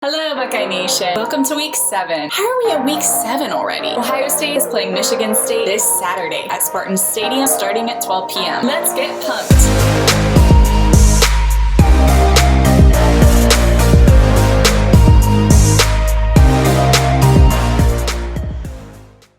Hello, Buckeye Nation. Welcome to week 7. How are we at week 7 already? Ohio State is playing Michigan State this Saturday at Spartan Stadium starting at 12 p.m. Let's get pumped.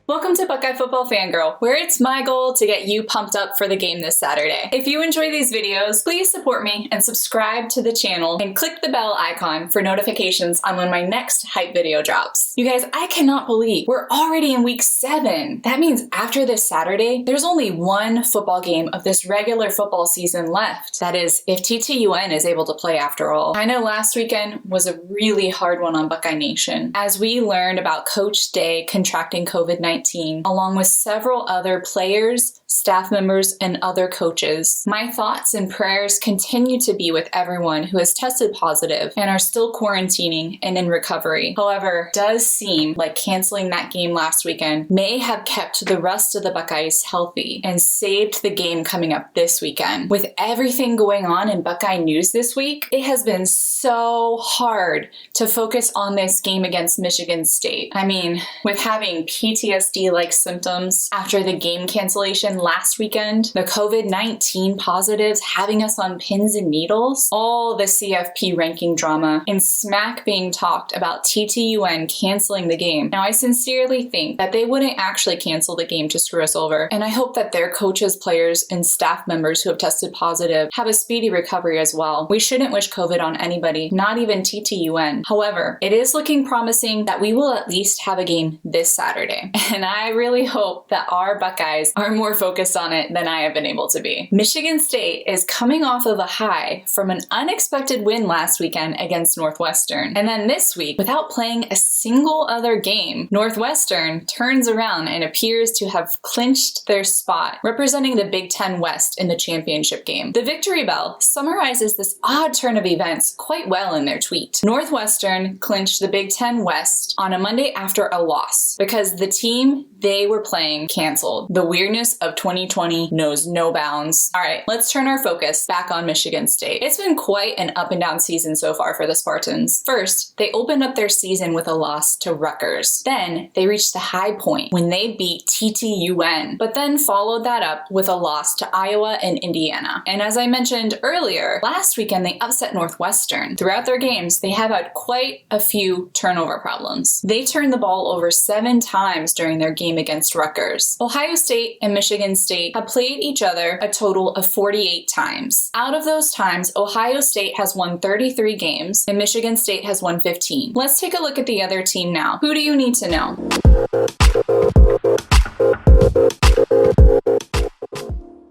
Welcome to Buckeye Football Fangirl, where it's my goal to get you pumped up for the game this Saturday. If you enjoy these videos, please support me and subscribe to the channel and click the bell icon for notifications on when my next hype video drops. You guys, I cannot believe we're already in week 7. That means after this Saturday, there's only one football game of this regular football season left. That is, if TTUN is able to play after all. I know last weekend was a really hard one on Buckeye Nation, as we learned about Coach Day contracting COVID-19 along with several other players, staff members, and other coaches. My thoughts and prayers continue to be with everyone who has tested positive and are still quarantining and in recovery. However, it does seem like canceling that game last weekend may have kept the rest of the Buckeyes healthy and saved the game coming up this weekend. With everything going on in Buckeye news this week, it has been so hard to focus on this game against Michigan State. I mean, with having PTSD-like symptoms after the game cancellation last weekend, the COVID-19 positives having us on pins and needles, all the CFP ranking drama, and smack being talked about TTUN canceling the game. Now, I sincerely think that they wouldn't actually cancel the game to screw us over, and I hope that their coaches, players, and staff members who have tested positive have a speedy recovery as well. We shouldn't wish COVID on anybody, not even TTUN. However, it is looking promising that we will at least have a game this Saturday, and I really hope that our Buckeyes are more focused on it than I have been able to be. Michigan State is coming off of a high from an unexpected win last weekend against Northwestern. And then this week, without playing a single other game, Northwestern turns around and appears to have clinched their spot, representing the Big Ten West in the championship game. The Victory Bell summarizes this odd turn of events quite well in their tweet. Northwestern clinched the Big Ten West on a Monday after a loss because the team they were playing canceled. The weirdness of 2020 knows no bounds. All right, let's turn our focus back on Michigan State. It's been quite an up and down season so far for the Spartans. First, they opened up their season with a loss to Rutgers. Then they reached the high point when they beat TTUN, but then followed that up with a loss to Iowa and Indiana. And as I mentioned earlier, last weekend they upset Northwestern. Throughout their games, they have had quite a few turnover problems. They turned the ball over 7 times during their game against Rutgers. Ohio State and Michigan State have played each other a total of 48 times. Out of those times, Ohio State has won 33 games and Michigan State has won 15. Let's take a look at the other team now. Who do you need to know?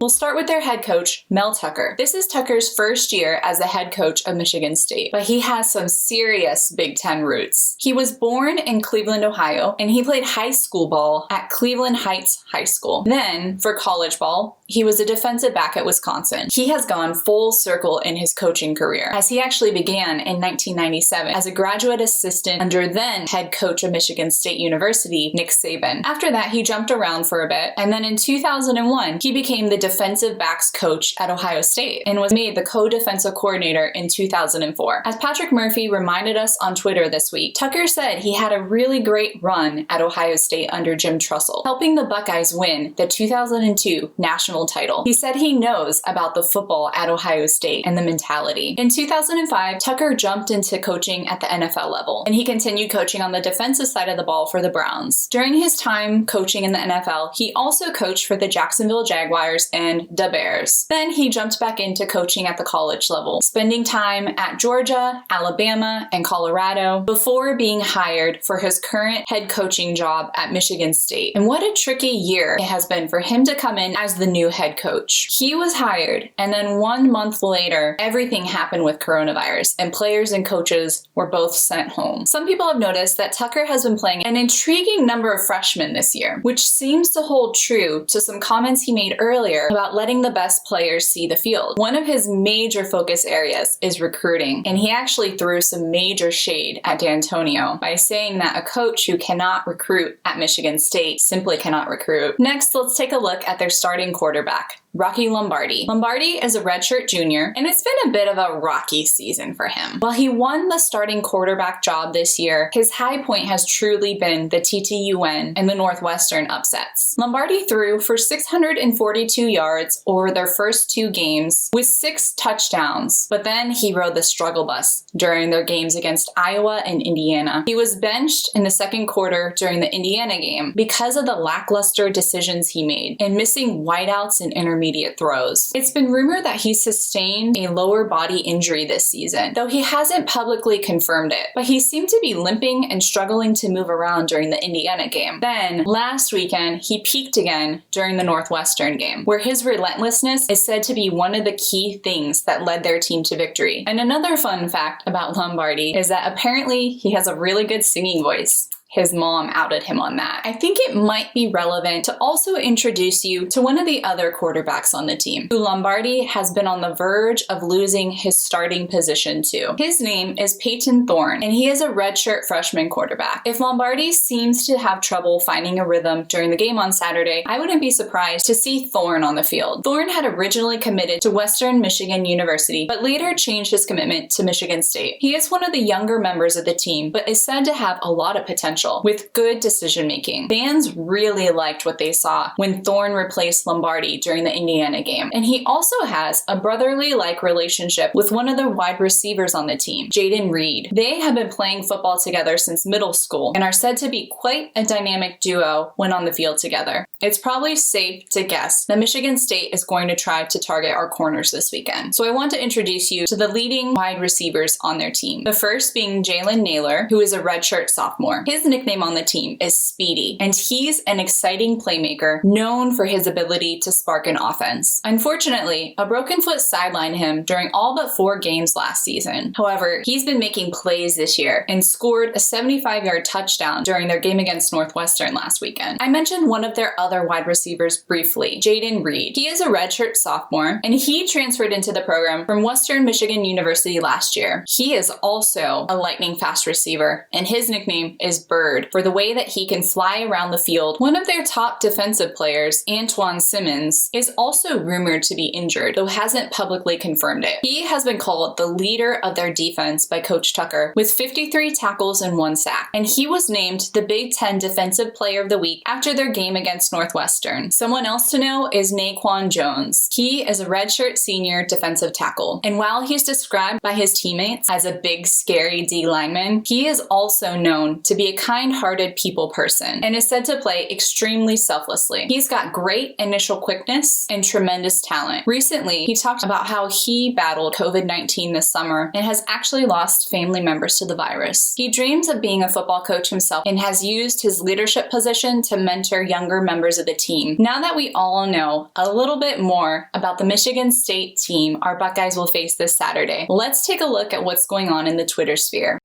We'll start with their head coach, Mel Tucker. This is Tucker's first year as the head coach of Michigan State, but he has some serious Big Ten roots. He was born in Cleveland, Ohio, and he played high school ball at Cleveland Heights High School. Then, for college ball, he was a defensive back at Wisconsin. He has gone full circle in his coaching career, as he actually began in 1997 as a graduate assistant under then head coach of Michigan State University, Nick Saban. After that, he jumped around for a bit, and then in 2001, he became the defensive backs coach at Ohio State and was made the co-defensive coordinator in 2004. As Patrick Murphy reminded us on Twitter this week, Tucker said he had a really great run at Ohio State under Jim Trussell, helping the Buckeyes win the 2002 national title. He said he knows about the football at Ohio State and the mentality. In 2005, Tucker jumped into coaching at the NFL level, and he continued coaching on the defensive side of the ball for the Browns. During his time coaching in the NFL, he also coached for the Jacksonville Jaguars and the Bears. Then he jumped back into coaching at the college level, spending time at Georgia, Alabama, and Colorado before being hired for his current head coaching job at Michigan State. And what a tricky year it has been for him to come in as the new head coach. He was hired, and then 1 month later, everything happened with coronavirus, and players and coaches were both sent home. Some people have noticed that Tucker has been playing an intriguing number of freshmen this year, which seems to hold true to some comments he made earlier about letting the best players see the field. One of his major focus areas is recruiting, and he actually threw some major shade at D'Antonio by saying that a coach who cannot recruit at Michigan State simply cannot recruit. Next, let's take a look at their starting quarterback, Rocky Lombardi. Lombardi is a redshirt junior, and it's been a bit of a rocky season for him. While he won the starting quarterback job this year, his high point has truly been the TTUN and the Northwestern upsets. Lombardi threw for 642 yards over their first 2 games with 6 touchdowns, but then he rode the struggle bus during their games against Iowa and Indiana. He was benched in the second quarter during the Indiana game because of the lackluster decisions he made and missing wideouts and intermediate throws. It's been rumored that he sustained a lower body injury this season, though he hasn't publicly confirmed it, but he seemed to be limping and struggling to move around during the Indiana game. Then, last weekend, he peaked again during the Northwestern game, where his relentlessness is said to be one of the key things that led their team to victory. And another fun fact about Lombardi is that apparently he has a really good singing voice. His mom outed him on that. I think it might be relevant to also introduce you to one of the other quarterbacks on the team, who Lombardi has been on the verge of losing his starting position to. His name is Peyton Thorne, and he is a redshirt freshman quarterback. If Lombardi seems to have trouble finding a rhythm during the game on Saturday, I wouldn't be surprised to see Thorne on the field. Thorne had originally committed to Western Michigan University, but later changed his commitment to Michigan State. He is one of the younger members of the team, but is said to have a lot of potential with good decision making. Fans really liked what they saw when Thorne replaced Lombardi during the Indiana game. And he also has a brotherly-like relationship with one of the wide receivers on the team, Jaden Reed. They have been playing football together since middle school and are said to be quite a dynamic duo when on the field together. It's probably safe to guess that Michigan State is going to try to target our corners this weekend. So I want to introduce you to the leading wide receivers on their team. The first being Jalen Naylor, who is a redshirt sophomore. His nickname on the team is Speedy, and he's an exciting playmaker known for his ability to spark an offense. Unfortunately, a broken foot sidelined him during all but 4 games last season. However, he's been making plays this year and scored a 75-yard touchdown during their game against Northwestern last weekend. I mentioned one of their other wide receivers briefly, Jaden Reed. He is a redshirt sophomore, and he transferred into the program from Western Michigan University last year. He is also a lightning fast receiver, and his nickname is Bird for the way that he can fly around the field. One of their top defensive players, Antoine Simmons, is also rumored to be injured, though hasn't publicly confirmed it. He has been called the leader of their defense by Coach Tucker with 53 tackles and 1 sack, and he was named the Big Ten Defensive Player of the Week after their game against Northwestern. Someone else to know is Naquan Jones. He is a redshirt senior defensive tackle, and while he's described by his teammates as a big, scary D lineman, he is also known to be a kind-hearted people person and is said to play extremely selflessly. He's got great initial quickness and tremendous talent. Recently, he talked about how he battled COVID-19 this summer and has actually lost family members to the virus. He dreams of being a football coach himself and has used his leadership position to mentor younger members of the team. Now that we all know a little bit more about the Michigan State team our Buckeyes will face this Saturday, let's take a look at what's going on in the Twitter sphere.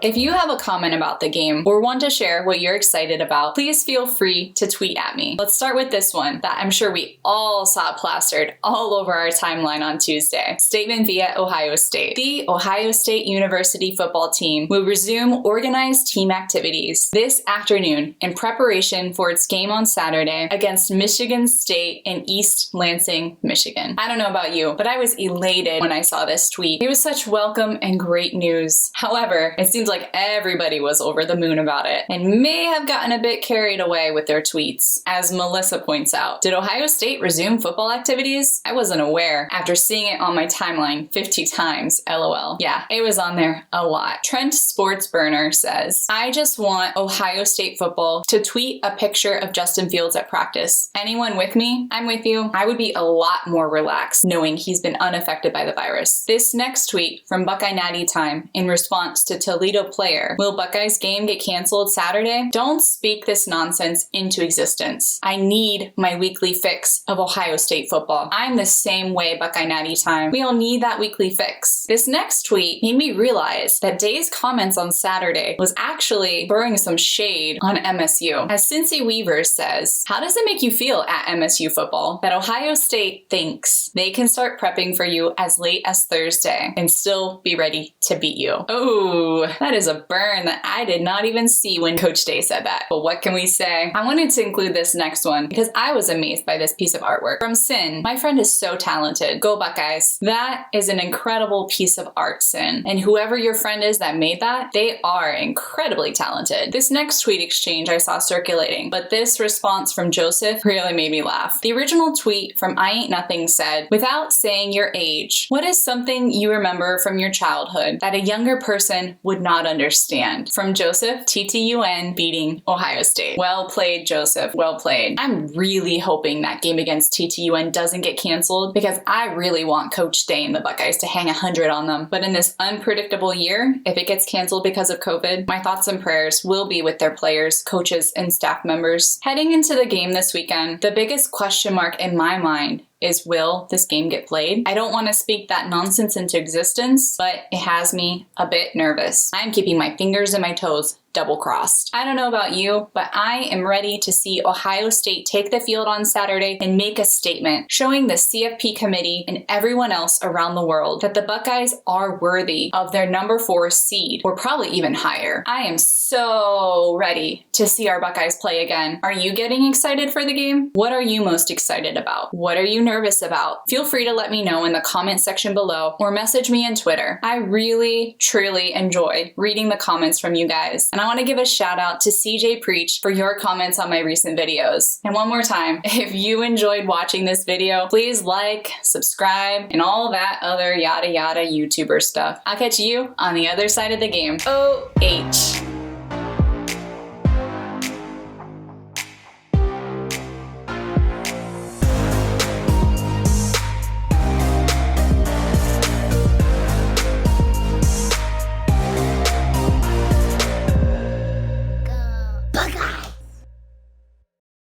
If you have a comment about the game or want to share what you're excited about, please feel free to tweet at me. Let's start with this one that I'm sure we all saw plastered all over our timeline on Tuesday. Statement via Ohio State. The Ohio State University football team will resume organized team activities this afternoon in preparation for its game on Saturday against Michigan State in East Lansing, Michigan. I don't know about you, but I was elated when I saw this tweet. It was such welcome and great news. However, it seems like everybody was over the moon about it and may have gotten a bit carried away with their tweets. As Melissa points out, did Ohio State resume football activities? I wasn't aware after seeing it on my timeline 50 times, lol. Yeah, it was on there a lot. Trent Sports Burner says, I just want Ohio State football to tweet a picture of Justin Fields at practice. Anyone with me? I'm with you. I would be a lot more relaxed knowing he's been unaffected by the virus. This next tweet from Buckeye Natty Time in response to Toledo player, will Buckeyes game get canceled Saturday? Don't speak this nonsense into existence. I need my weekly fix of Ohio State football. I'm the same way, Buckeye Natty Time. We all need that weekly fix. This next tweet made me realize that Day's comments on Saturday was actually throwing some shade on MSU. As Cincy Weaver says, how does it make you feel at MSU football that Ohio State thinks they can start prepping for you as late as Thursday and still will be ready to beat you. Oh, that is a burn that I did not even see when Coach Day said that. But what can we say? I wanted to include this next one because I was amazed by this piece of artwork. From Sin, my friend is so talented. Go Buckeyes. That is an incredible piece of art, Sin. And whoever your friend is that made that, they are incredibly talented. This next tweet exchange I saw circulating, but this response from Joseph really made me laugh. The original tweet from I Ain't Nothing said, without saying your age, what is something you remember from your childhood that a younger person would not understand? From Joseph, TTUN beating Ohio State. Well played, Joseph. Well played. I'm really hoping that game against TTUN doesn't get canceled because I really want Coach Day and the Buckeyes to hang 100 on them. But in this unpredictable year, if it gets canceled because of COVID, my thoughts and prayers will be with their players, coaches, and staff members. Heading into the game this weekend, the biggest question mark in my mind is, will this game get played? I don't want to speak that nonsense into existence, but it has me a bit nervous. I'm keeping my fingers and my toes double-crossed. I don't know about you, but I am ready to see Ohio State take the field on Saturday and make a statement, showing the CFP committee and everyone else around the world that the Buckeyes are worthy of their number 4 seed, or probably even higher. I am so ready to see our Buckeyes play again. Are you getting excited for the game? What are you most excited about? What are you nervous about? Feel free to let me know in the comment section below or message me on Twitter. I really, truly enjoy reading the comments from you guys. And I want to give a shout out to CJ Preach for your comments on my recent videos. And one more time, if you enjoyed watching this video, please like, subscribe, and all that other yada yada YouTuber stuff. I'll catch you on the other side of the game. OH.